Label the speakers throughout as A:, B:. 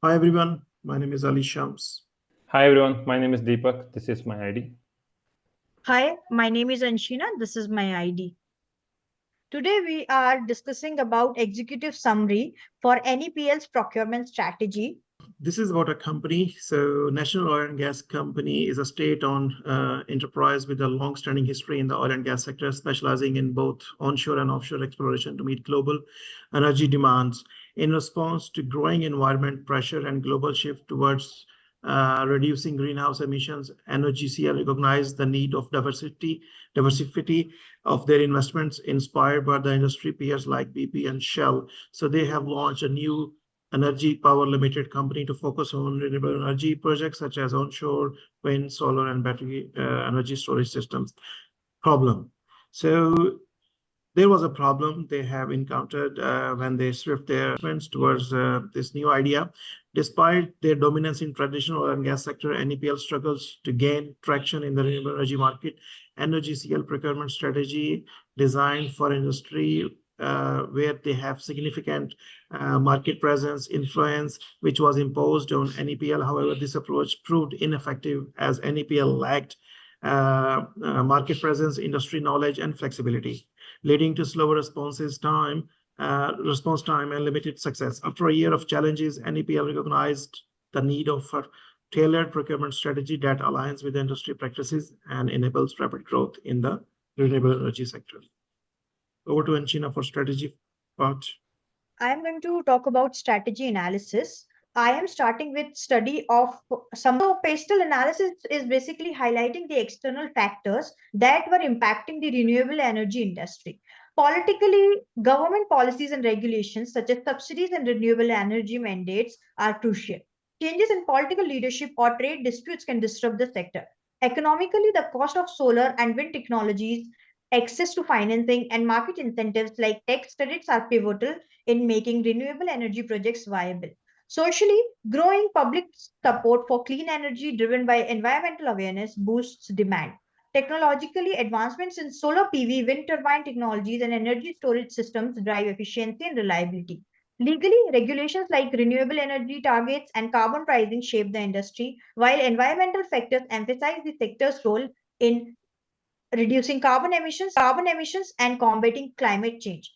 A: Hi everyone, my name is Ali Shams.
B: Hi everyone, my name is Deepak. This is my ID.
C: Hi, my name is Anshina. This is my ID. Today we are discussing about executive summary for NEPL's procurement strategy.
A: This is about a company. So, National Oil and Gas Company is a state-owned enterprise with a long-standing history in the oil and gas sector, specializing in both onshore and offshore exploration to meet global energy demands. In response to growing environment pressure and global shift towards reducing greenhouse emissions, NOGCL recognized the need of diversity of their investments, inspired by the industry peers like BP and Shell. So they have launched a new Energy Power Limited company to focus on renewable energy projects such as onshore wind, solar, and battery energy storage systems. Problem. So there was a problem they have encountered when they shift their investments towards this new idea. Despite their dominance in traditional oil and gas sector, NEPL struggles to gain traction in the renewable energy market. NOGCL procurement strategy designed for industry where they have significant market presence, influence, which was imposed on NEPL. However, this approach proved ineffective as NEPL lacked market presence, industry knowledge, and flexibility, leading to slower response time and limited success. After a year of challenges, NEPL recognized the need of a tailored procurement strategy that aligns with industry practices and enables rapid growth in the renewable energy sector. Over to Anshina for strategy part.
C: I am going to talk about strategy analysis. I am starting with study of some. So PESTEL analysis is basically highlighting the external factors that were impacting the renewable energy industry. Politically, government policies and regulations such as subsidies and renewable energy mandates are crucial. Changes in political leadership or trade disputes can disrupt the sector. Economically, the cost of solar and wind technologies, access to financing, and market incentives like tax credits are pivotal in making renewable energy projects viable. Socially, growing public support for clean energy driven by environmental awareness boosts demand. Technologically, advancements in solar PV, wind turbine technologies, and energy storage systems drive efficiency and reliability. Legally, regulations like renewable energy targets and carbon pricing shape the industry, while environmental factors emphasize the sector's role in reducing carbon emissions, and combating climate change.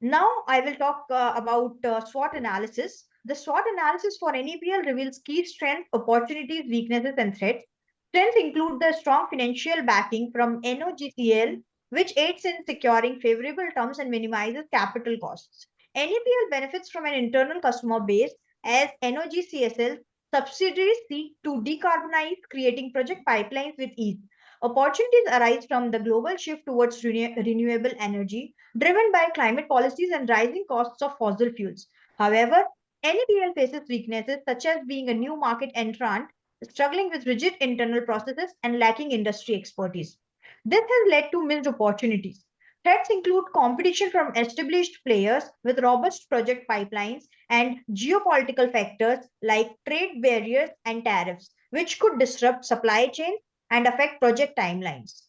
C: Now, I will talk about SWOT analysis. The SWOT analysis for NEPL reveals key strengths, opportunities, weaknesses, and threats. Strengths include the strong financial backing from NOGCL, which aids in securing favorable terms and minimizes capital costs. NEPL benefits from an internal customer base as NOGCSL subsidiaries seek to decarbonize, creating project pipelines with ease. Opportunities arise from the global shift towards renewable energy driven by climate policies and rising costs of fossil fuels. However, NEPL faces weaknesses such as being a new market entrant, struggling with rigid internal processes, and lacking industry expertise. This has led to missed opportunities. Threats include competition from established players with robust project pipelines and geopolitical factors like trade barriers and tariffs, which could disrupt supply chains and affect project timelines.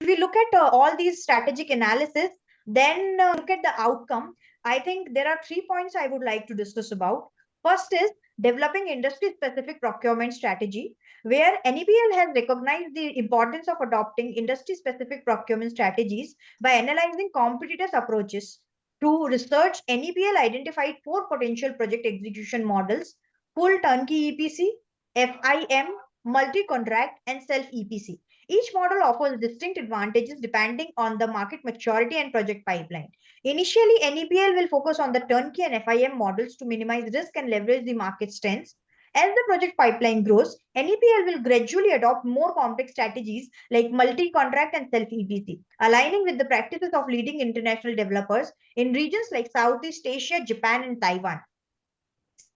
C: If we look at all these strategic analysis, then look at the outcome. I think there are 3 points I would like to discuss about. First is developing industry specific procurement strategy, where NEPL has recognized the importance of adopting industry specific procurement strategies by analyzing competitors' approaches. To research, NEPL identified four potential project execution models: full turnkey EPC, FIM, multi contract, and self EPC. Each model offers distinct advantages depending on the market maturity and project pipeline. Initially, NEPL will focus on the turnkey and FIM models to minimize risk and leverage the market strengths. As the project pipeline grows, NEPL will gradually adopt more complex strategies like multi contract and self EPC, aligning with the practices of leading international developers in regions like Southeast Asia, Japan, and Taiwan.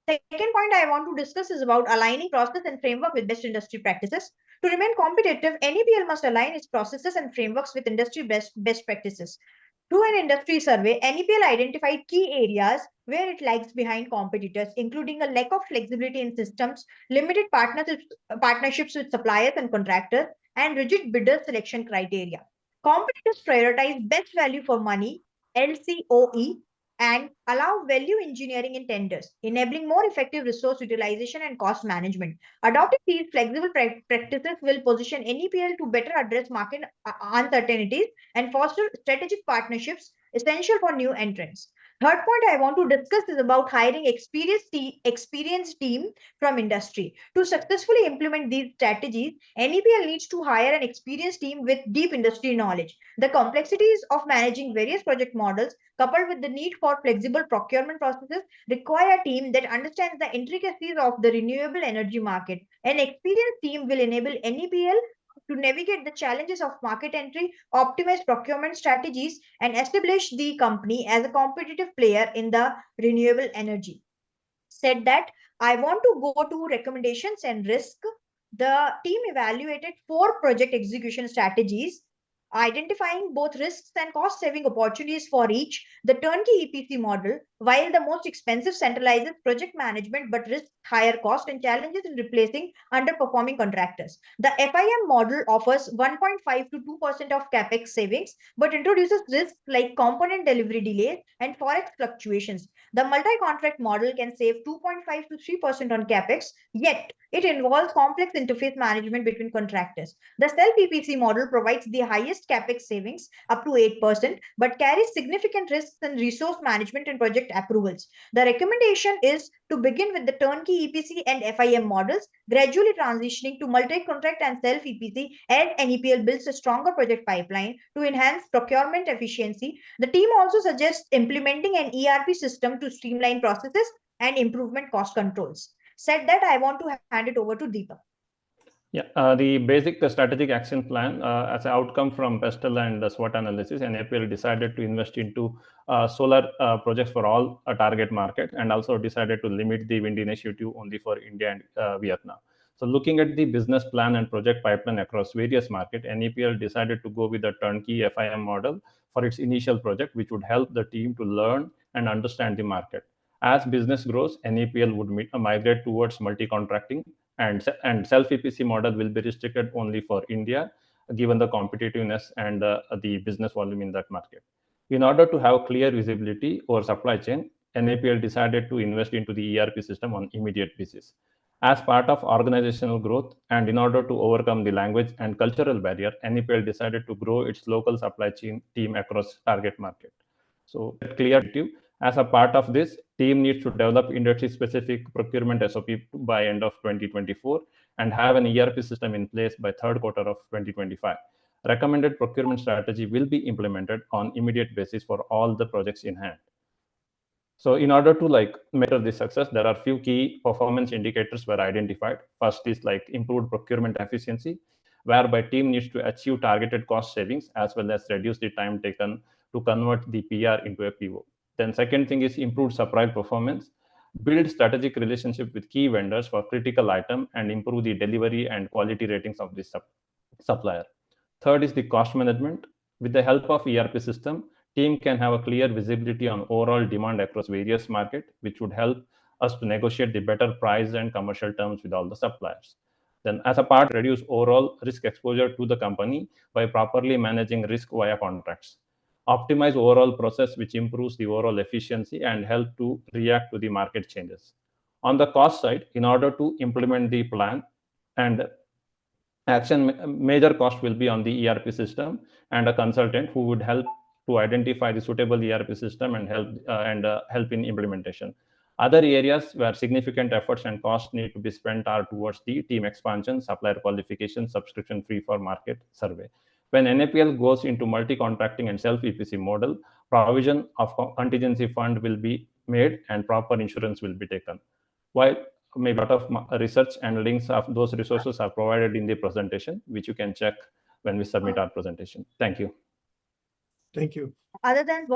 C: Second point I want to discuss is about aligning process and framework with best industry practices. To remain competitive, NEPL must align its processes and frameworks with industry best practices. Through an industry survey, NEPL identified key areas where it lags behind competitors, including a lack of flexibility in systems, limited partnerships with suppliers and contractors, and rigid bidder selection criteria. Competitors prioritize best value for money, LCOE, and allow value engineering in tenders, enabling more effective resource utilization and cost management. Adopting these flexible practices will position NEPL to better address market uncertainties and foster strategic partnerships essential for new entrants. Third point I want to discuss is about hiring experienced team from industry. To successfully implement these strategies, NEPL needs to hire an experienced team with deep industry knowledge. The complexities of managing various project models, coupled with the need for flexible procurement processes, require a team that understands the intricacies of the renewable energy market. An experienced team will enable NEPL to navigate the challenges of market entry, optimize procurement strategies, and establish the company as a competitive player in the renewable energy. Said that, I want to go to recommendations and risk. The team evaluated 4 project execution strategies, identifying both risks and cost saving opportunities for each. The turnkey EPC model, while the most expensive, centralizes project management but risks higher cost and challenges in replacing underperforming contractors. The FIM model offers 1.5 to 2% of capex savings but introduces risks like component delivery delays and forex fluctuations. The multi-contract model can save 2.5 to 3% on capex, yet it involves complex interface management between contractors. The self-EPC model provides the highest capex savings, up to 8%, but carries significant risks in resource management and project approvals. The recommendation is to begin with the turnkey EPC and FIM models, gradually transitioning to multi-contract and self-EPC as NEPL builds a stronger project pipeline to enhance procurement efficiency. The team also suggests implementing an ERP system to streamline processes and improvement cost controls. Said that, I want to hand it over to Deepak.
B: Yeah, the basic strategic action plan as an outcome from PESTEL and the SWOT analysis, and APL decided to invest into solar projects for all target market, and also decided to limit the wind initiative only for India and Vietnam. So looking at the business plan and project pipeline across various markets, NEPL decided to go with the turnkey FIM model for its initial project, which would help the team to learn and understand the market. As business grows, NEPL would migrate towards multi-contracting, and self-EPC model will be restricted only for India, given the competitiveness and the business volume in that market. In order to have clear visibility over supply chain, NAPL decided to invest into the ERP system on immediate basis. As part of organizational growth and in order to overcome the language and cultural barrier, NAPL decided to grow its local supply chain team across target market. So clear. As a part of this, team needs to develop industry-specific procurement SOP by end of 2024 and have an ERP system in place by third quarter of 2025. Recommended procurement strategy will be implemented on immediate basis for all the projects in hand. So in order to measure this success, there are few key performance indicators were identified. First is improved procurement efficiency, whereby team needs to achieve targeted cost savings as well as reduce the time taken to convert the PR into a PO. Then second thing is improved supply performance, build strategic relationship with key vendors for critical item and improve the delivery and quality ratings of this supplier. Third is the cost management. With the help of ERP system, team can have a clear visibility on overall demand across various markets, which would help us to negotiate the better price and commercial terms with all the suppliers. Then as a part, reduce overall risk exposure to the company by properly managing risk via contracts. Optimize overall process, which improves the overall efficiency and help to react to the market changes. On the cost side, in order to implement the plan and action, major cost will be on the ERP system and a consultant who would help to identify the suitable ERP system and help in implementation. Other areas where significant efforts and costs need to be spent are towards the team expansion, supplier qualification, subscription fee for market survey. When NAPL goes into multi-contracting and self-EPC model, provision of contingency fund will be made and proper insurance will be taken. While maybe a lot of research and links of those resources are provided in the presentation, which you can check when we submit our presentation. Thank you.
A: Thank you.
C: Other than what